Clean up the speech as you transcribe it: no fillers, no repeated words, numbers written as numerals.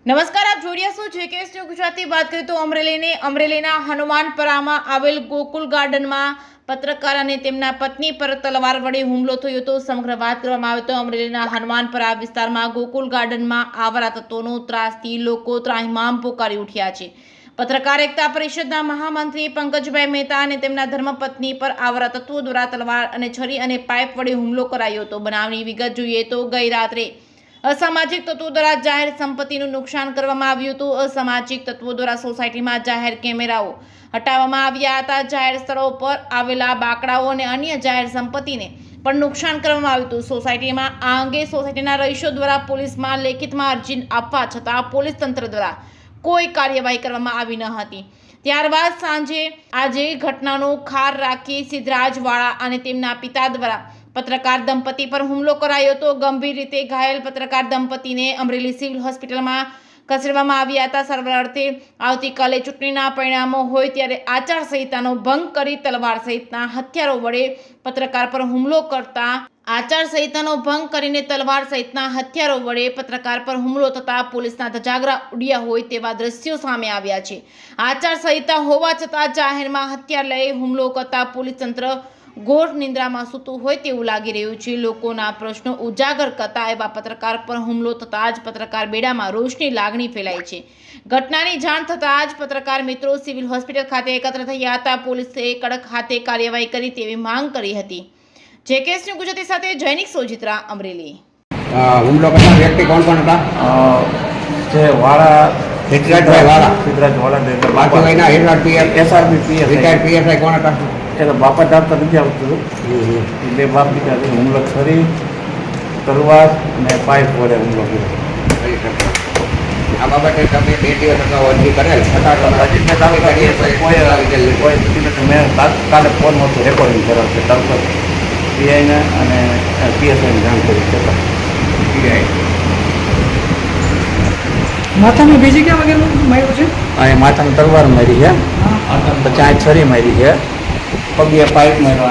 નમસ્કાર, આપ જોઈ રહ્યા છો જેકેએસ ન્યૂઝ ગુજરાતી. વાત કરીએ તો અમરેલીના હનુમાનપરામાં આવેલ ગોકુલ ગાર્ડનમાં પત્રકાર અને તેમના પત્ની પર તલવાર વડે હુમલો થયો હતો. સમગ્ર વાત કરવામાં આવે તો અમરેલીના હનુમાનપરા વિસ્તારમાં ગોકુલ ગાર્ડનમાં આવારા તત્વોનો ત્રાસથી લોકો ત્રાહિમામ પોકારી ઉઠ્યા છે. પત્રકાર એકતા પરિષદના મહામંત્રી પંકજભાઈ મહેતા અને તેમના ધર્મપત્ની પર આવારા તત્વો દ્વારા તલવાર અને છરી અને પાઇપ વડે હુમલો કરાયો હતો. બનાવની વિગત જોઈએ તો ગઈ રાત્રે અસામાજિક તત્વો દ્વારા જાહેર સંપત્તિનું નુકસાન કરવામાં આવ્યું હતું. અસામાજિક તત્વો દ્વારા સોસાયટીમાં જાહેર કેમેરાઓ હટાવવામાં આવ્યા હતા. જાહેર સ્થળો પર આવેલા બાકડાઓ અને અન્ય જાહેર સંપત્તિને પણ નુકસાન કરવામાં આવ્યું હતું. સોસાયટીમાં આ અંગે સોસાયટીના રહીશો દ્વારા પોલીસમાં લેખિતમાં અરજી આપવા છતાં પોલીસ તંત્ર દ્વારા કોઈ કાર્યવાહી કરવામાં આવી ન હતી. ત્યારબાદ સાંજે આજે ઘટનાનો ખાર રાખી સિદ્ધરાજવાળા અને તેમના પિતા દ્વારા પત્રકાર દંપતી પર હુમલો કરાયો હતો. ગંભીર રીતે ઘાયલ પત્રકાર દંપતીને અમરેલી સિવિલ હોસ્પિટલમાં ખસેડવામાં આવ્યા હતા સારવાર અર્થે. આવતીકાલે ચૂંટણીના પરિણામો હોય ત્યારે આચારસંહિતાનો ભંગ કરી તલવાર સહિતના હથિયારો વડે પત્રકાર પર હુમલો કરતા આચારસંહિતાનો ભંગ કરીને તલવાર સહિતના હથિયારો વડે પત્રકાર પર હુમલો થતા પોલીસના ધજાગરા ઉડ્યા હોય તેવા દ્રશ્યો સામે આવ્યા છે. આચારસંહિતા હોવા છતાં જાહેરમાં હથિયાર લઈ હુમલો કરતા પોલીસ તંત્ર ઘોર નિંદ્રામાં સૂતું હોય તેવું લાગી રહ્યું છે. લોકોના પ્રશ્નો ઉજાગર કરતા એવા પત્રકાર પર હુમલો થતાં જ પત્રકાર બેડામાં રોષની લાગણી ફેલાઈ છે. ઘટનાની જાણ થતાં જ પત્રકાર મિત્રો સિવિલ હોસ્પિટલ ખાતે એકત્ર થયા હતા. પોલીસે કડક હાથે કાર્યવાહી કરી તેવી માંગ કરી હતી. જેકેએસ ન્યૂઝ ગુજરાતી સાથે જૈનિક સોજિત્રા, અમરેલી. હુમલો કરનાર વ્યક્તિ કોણ કોણ હતા? જે વાળા સિદ્ધરાજભાઈ વાળા, બાજુના headlight PS, SRB PS retired PSI કોણ હતા? એટલે બાપા દાવતા નથી આવતું. એ બે બાપ દીકરા હુમલો છરી તલવાર ને પાઇપ વડે હુમલો કર્યો. આ બાબતે તમે 2 દિવસ અગાઉ અરજી કરેલ મેં તાત્કાલિક ફોન હતો રેકોર્ડિંગ કરેલ છે. તરત પીઆઈને અને PSIને જાણ કરી છતાં માથામાં બીજી ક્યાં વગેરે માર્યું છે? અહીંયા માથામાં તલવાર મારી છે, પછી આ છરી મારી છે, પગે પાઇપ માર્યો,